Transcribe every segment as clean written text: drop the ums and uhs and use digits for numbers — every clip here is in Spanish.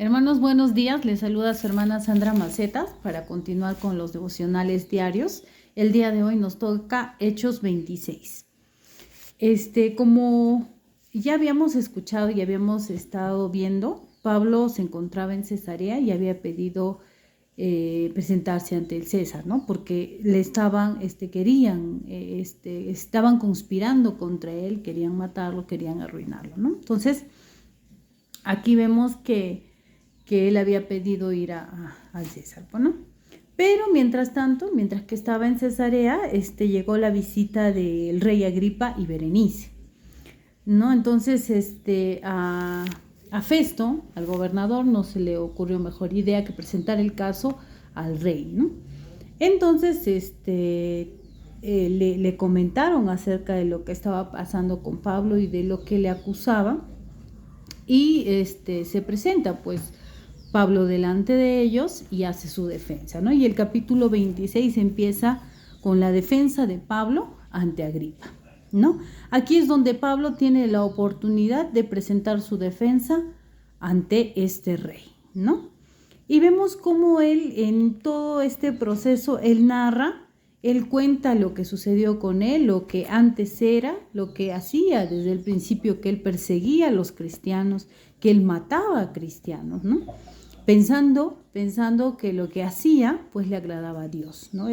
Hermanos, buenos días. Les saluda su hermana Sandra Macetas para continuar con los devocionales diarios. El día de hoy nos toca Hechos 26. Como ya habíamos escuchado y habíamos estado viendo, Pablo se encontraba en Cesarea y había pedido presentarse ante el César, ¿no? Porque le estaban conspirando contra él, querían matarlo, querían arruinarlo, ¿no? Entonces, aquí vemos que él había pedido ir al César, ¿no? Pero mientras tanto, mientras que estaba en Cesarea, llegó la visita del rey Agripa y Berenice, ¿no? Entonces, a Festo, al gobernador, no se le ocurrió mejor idea que presentar el caso al rey, ¿no? Entonces, le comentaron acerca de lo que estaba pasando con Pablo y de lo que le acusaba, y se presenta, pues, Pablo delante de ellos y hace su defensa, ¿no? Y el capítulo 26 empieza con la defensa de Pablo ante Agripa, ¿no? Aquí es donde Pablo tiene la oportunidad de presentar su defensa ante este rey, ¿no? Y vemos cómo él, en todo este proceso, él narra, él cuenta lo que sucedió con él, lo que antes era, lo que hacía desde el principio, que él perseguía a los cristianos, que él mataba a cristianos, ¿no? Pensando que lo que hacía pues le agradaba a Dios, ¿no?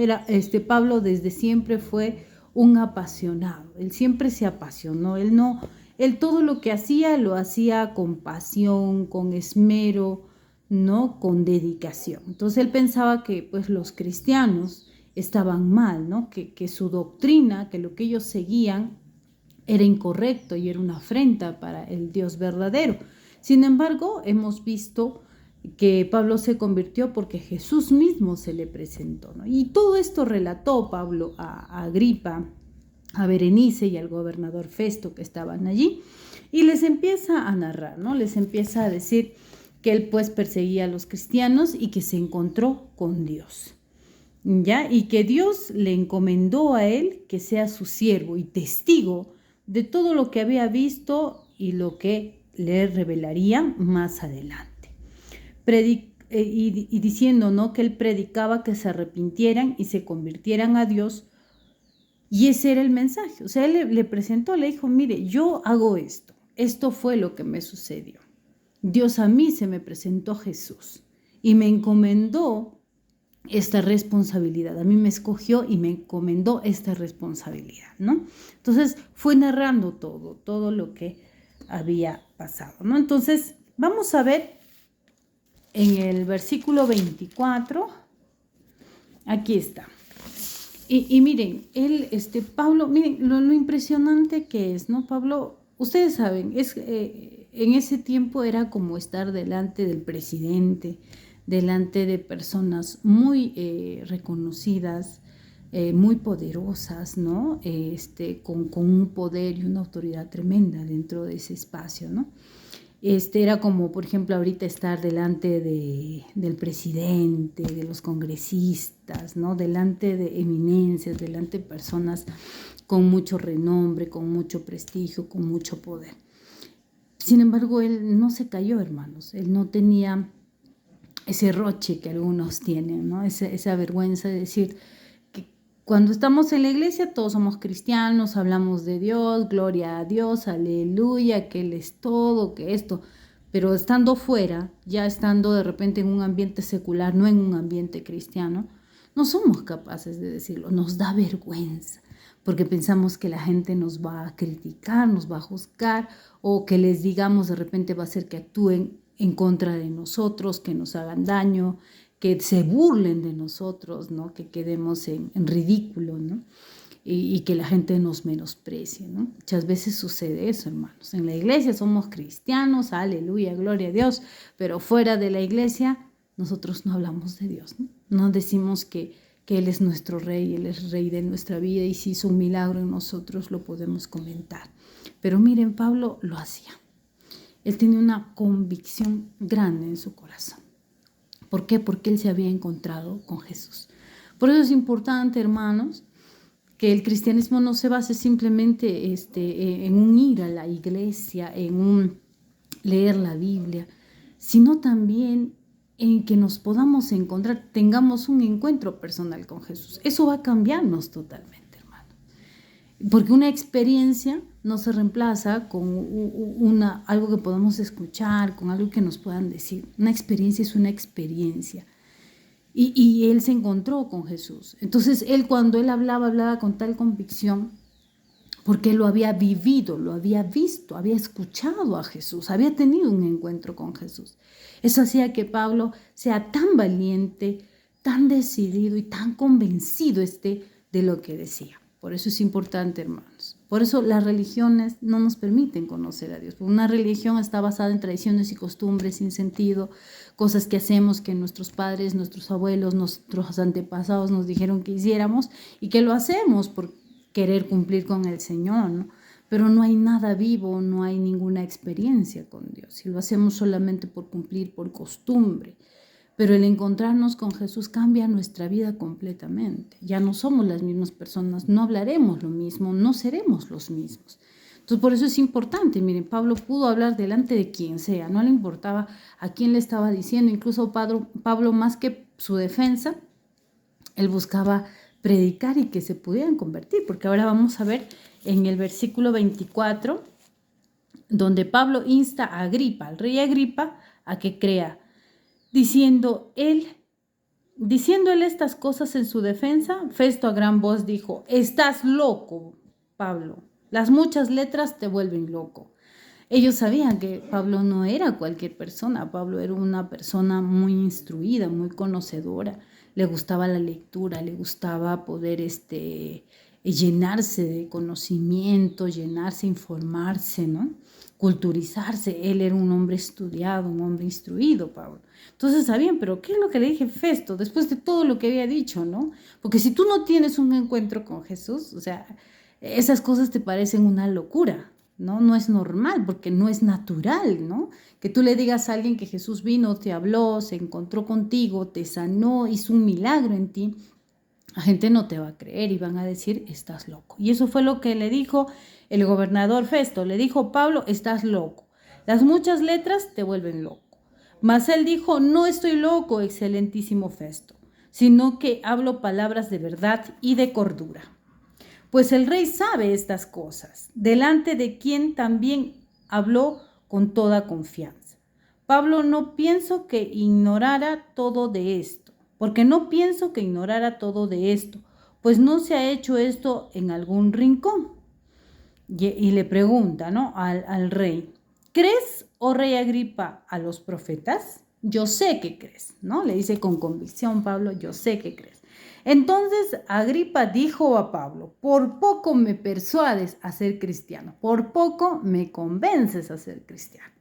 Pablo desde siempre fue un apasionado, él siempre se apasionó, él todo lo que hacía lo hacía con pasión, con esmero, ¿no? Con dedicación. Entonces él pensaba que pues los cristianos estaban mal, ¿no? Que su doctrina, que lo que ellos seguían era incorrecto y era una afrenta para el Dios verdadero. Sin embargo, hemos visto que Pablo se convirtió porque Jesús mismo se le presentó, ¿no? Y todo esto relató Pablo a Agripa, a Berenice y al gobernador Festo, que estaban allí, y les empieza a narrar, ¿no? Les empieza a decir que él pues perseguía a los cristianos y que se encontró con Dios, ¿ya? Y que Dios le encomendó a él que sea su siervo y testigo de todo lo que había visto y lo que le revelaría más adelante. Y diciendo, ¿no?, que él predicaba que se arrepintieran y se convirtieran a Dios, y ese era el mensaje. O sea, él le presentó, le dijo, mire, yo hago esto fue lo que me sucedió. Dios a mí se me presentó Jesús y me encomendó esta responsabilidad, a mí me escogió y me encomendó esta responsabilidad, ¿no? Entonces fue narrando todo lo que había pasado, ¿no? Entonces vamos a ver en el versículo 24, aquí está. Y miren, Pablo, miren lo impresionante que es, ¿no? Pablo, ustedes saben, en ese tiempo era como estar delante del presidente, delante de personas muy reconocidas, muy poderosas, ¿no? Con un poder y una autoridad tremenda dentro de ese espacio, ¿no? Era como, por ejemplo, ahorita estar delante del presidente, de los congresistas, ¿no? Delante de eminencias, delante de personas con mucho renombre, con mucho prestigio, con mucho poder. Sin embargo, él no se cayó, hermanos. Él no tenía ese roche que algunos tienen, ¿no? Esa vergüenza de decir que cuando estamos en la iglesia todos somos cristianos, hablamos de Dios, gloria a Dios, aleluya, que Él es todo, que esto, pero estando fuera, ya estando de repente en un ambiente secular, no en un ambiente cristiano, no somos capaces de decirlo, nos da vergüenza, porque pensamos que la gente nos va a criticar, nos va a juzgar, o que les digamos de repente va a hacer que actúen en contra de nosotros, que nos hagan daño, que se burlen de nosotros, ¿no? Que quedemos en ridículo, ¿no? Y que la gente nos menosprecie, ¿no? Muchas veces sucede eso, hermanos. En la iglesia somos cristianos, aleluya, gloria a Dios, pero fuera de la iglesia nosotros no hablamos de Dios, ¿no? No decimos que Él es nuestro rey, Él es rey de nuestra vida, y si hizo un milagro en nosotros lo podemos comentar. Pero miren, Pablo lo hacía. Él tenía una convicción grande en su corazón. ¿Por qué? Porque él se había encontrado con Jesús. Por eso es importante, hermanos, que el cristianismo no se base simplemente en un ir a la iglesia, en un leer la Biblia, sino también en que nos podamos encontrar, tengamos un encuentro personal con Jesús. Eso va a cambiarnos totalmente, hermano. Porque una experiencia no se reemplaza con algo que podamos escuchar, con algo que nos puedan decir. Una experiencia es una experiencia. Y él se encontró con Jesús. Entonces, cuando él hablaba con tal convicción, porque él lo había vivido, lo había visto, había escuchado a Jesús, había tenido un encuentro con Jesús. Eso hacía que Pablo sea tan valiente, tan decidido y tan convencido de lo que decía. Por eso es importante, hermanos. Por eso las religiones no nos permiten conocer a Dios. Una religión está basada en tradiciones y costumbres sin sentido, cosas que hacemos que nuestros padres, nuestros abuelos, nuestros antepasados nos dijeron que hiciéramos y que lo hacemos por querer cumplir con el Señor, ¿no? Pero no hay nada vivo, no hay ninguna experiencia con Dios. Si lo hacemos solamente por cumplir, por costumbre. Pero el encontrarnos con Jesús cambia nuestra vida completamente. Ya no somos las mismas personas, no hablaremos lo mismo, no seremos los mismos. Entonces, por eso es importante. Miren, Pablo pudo hablar delante de quien sea, no le importaba a quién le estaba diciendo. Incluso Pablo, más que su defensa, él buscaba predicar y que se pudieran convertir, porque ahora vamos a ver en el versículo 24, donde Pablo insta a Agripa, al rey Agripa, a que crea, diciendo él estas cosas en su defensa. Festo a gran voz dijo: estás loco, Pablo, las muchas letras te vuelven loco. Ellos sabían que Pablo no era cualquier persona. Pablo era una persona muy instruida, muy conocedora. Le gustaba la lectura, le gustaba poder llenarse de conocimiento, informarse, ¿no? Culturizarse. Él era un hombre estudiado, un hombre instruido, Pablo. Entonces sabían, pero ¿qué es lo que le dije Festo después de todo lo que había dicho, ¿no? Porque si tú no tienes un encuentro con Jesús, o sea, esas cosas te parecen una locura, ¿no? No es normal, porque no es natural, ¿no? Que tú le digas a alguien que Jesús vino, te habló, se encontró contigo, te sanó, hizo un milagro en ti. La gente no te va a creer y van a decir: estás loco. Y eso fue lo que le dijo el gobernador Festo. Le dijo: Pablo, estás loco. Las muchas letras te vuelven loco. Mas él dijo: no estoy loco, excelentísimo Festo, sino que hablo palabras de verdad y de cordura. Pues el rey sabe estas cosas, delante de quien también habló con toda confianza. Pablo, no pienso que ignorara todo de esto, pues no se ha hecho esto en algún rincón. Y le pregunta, ¿no?, al rey: ¿crees, oh rey Agripa, a los profetas? Yo sé que crees, ¿no? Le dice con convicción Pablo: yo sé que crees. Entonces Agripa dijo a Pablo: por poco me persuades a ser cristiano, por poco me convences a ser cristiano.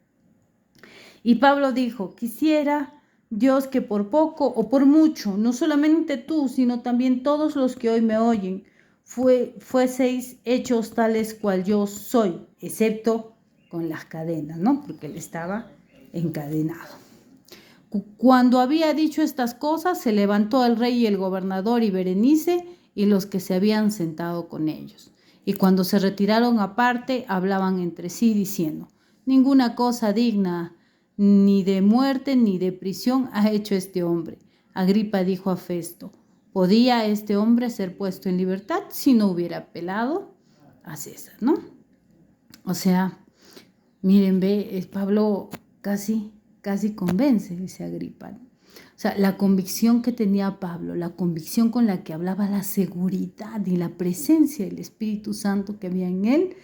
Y Pablo dijo: quisiera Dios que por poco o por mucho, no solamente tú, sino también todos los que hoy me oyen, fueseis hechos tales cual yo soy, excepto con las cadenas, ¿no? Porque él estaba encadenado. Cuando había dicho estas cosas, se levantó el rey y el gobernador y Berenice y los que se habían sentado con ellos. Y cuando se retiraron aparte, hablaban entre sí diciendo: ninguna cosa digna ni de muerte ni de prisión ha hecho este hombre. Agripa dijo a Festo: ¿podía este hombre ser puesto en libertad si no hubiera apelado a César, ¿no? O sea, miren, Pablo casi convence, dice Agripa, ¿no? O sea, la convicción que tenía Pablo, la convicción con la que hablaba, la seguridad y la presencia del Espíritu Santo que había en él,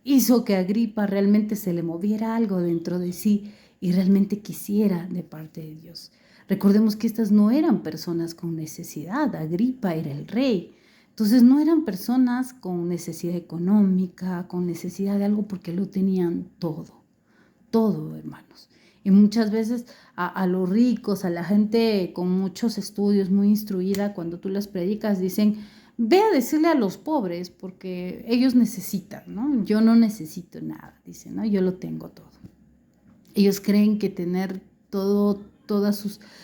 hizo que Agripa realmente se le moviera algo dentro de sí y realmente quisiera de parte de Dios. Recordemos que estas no eran personas con necesidad. Agripa era el rey. Entonces no eran personas con necesidad económica, con necesidad de algo, porque lo tenían todo, hermanos. Y muchas veces a los ricos, a la gente con muchos estudios, muy instruida, cuando tú les predicas, dicen: ve a decirle a los pobres, porque ellos necesitan, ¿no? Yo no necesito nada, dicen, ¿no? Yo lo tengo todo. Ellos creen que tener todo,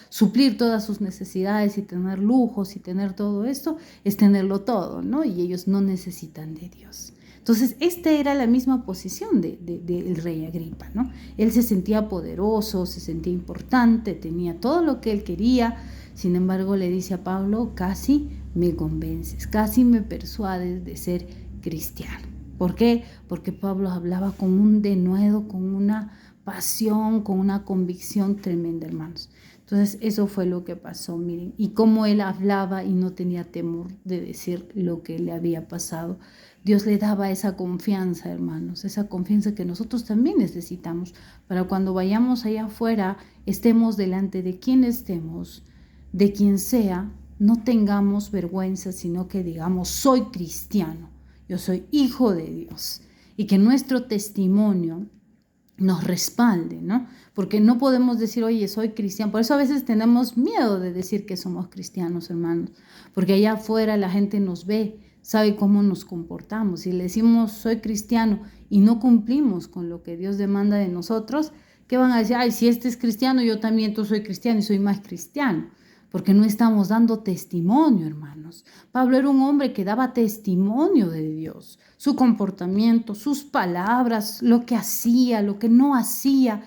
suplir todas sus necesidades y tener lujos y tener todo esto es tenerlo todo, ¿no? Y ellos no necesitan de Dios. Entonces, esta era la misma posición del rey Agripa, ¿no? Él se sentía poderoso, se sentía importante, tenía todo lo que él quería. Sin embargo, le dice a Pablo, casi me convences, casi me persuades de ser cristiano. ¿Por qué? Porque Pablo hablaba con un denuedo, con una pasión, con una convicción tremenda, hermanos. Entonces, eso fue lo que pasó, miren, y cómo él hablaba y no tenía temor de decir lo que le había pasado. Dios le daba esa confianza, hermanos, esa confianza que nosotros también necesitamos para cuando vayamos allá afuera, estemos delante de quien estemos, de quien sea, no tengamos vergüenza, sino que digamos, soy cristiano, yo soy hijo de Dios, y que nuestro testimonio nos respalde, ¿no? Porque no podemos decir, oye, soy cristiano. Por eso a veces tenemos miedo de decir que somos cristianos, hermanos, porque allá afuera la gente nos ve, sabe cómo nos comportamos. Si le decimos, soy cristiano, y no cumplimos con lo que Dios demanda de nosotros, ¿qué van a decir? Ay, si este es cristiano, yo también entonces soy cristiano y soy más cristiano. Porque no estamos dando testimonio, hermanos. Pablo era un hombre que daba testimonio de Dios, su comportamiento, sus palabras, lo que hacía, lo que no hacía,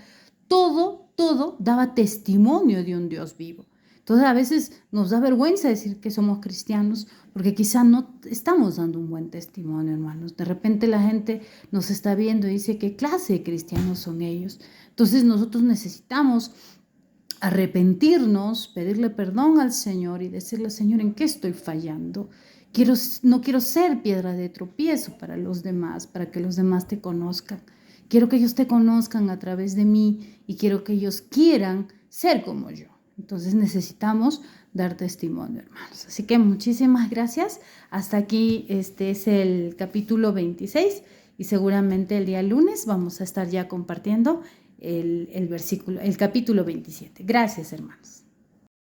todo daba testimonio de un Dios vivo. Entonces a veces nos da vergüenza decir que somos cristianos porque quizá no estamos dando un buen testimonio, hermanos. De repente la gente nos está viendo y dice, ¿qué clase de cristianos son ellos? Entonces nosotros necesitamos arrepentirnos, pedirle perdón al Señor y decirle, Señor, ¿en qué estoy fallando? No quiero ser piedra de tropiezo para los demás, para que los demás te conozcan. Quiero que ellos te conozcan a través de mí y quiero que ellos quieran ser como yo. Entonces necesitamos dar testimonio, hermanos. Así que muchísimas gracias. Hasta aquí este es el capítulo 26 y seguramente el día lunes vamos a estar ya compartiendo el capítulo 27. Gracias, hermanos.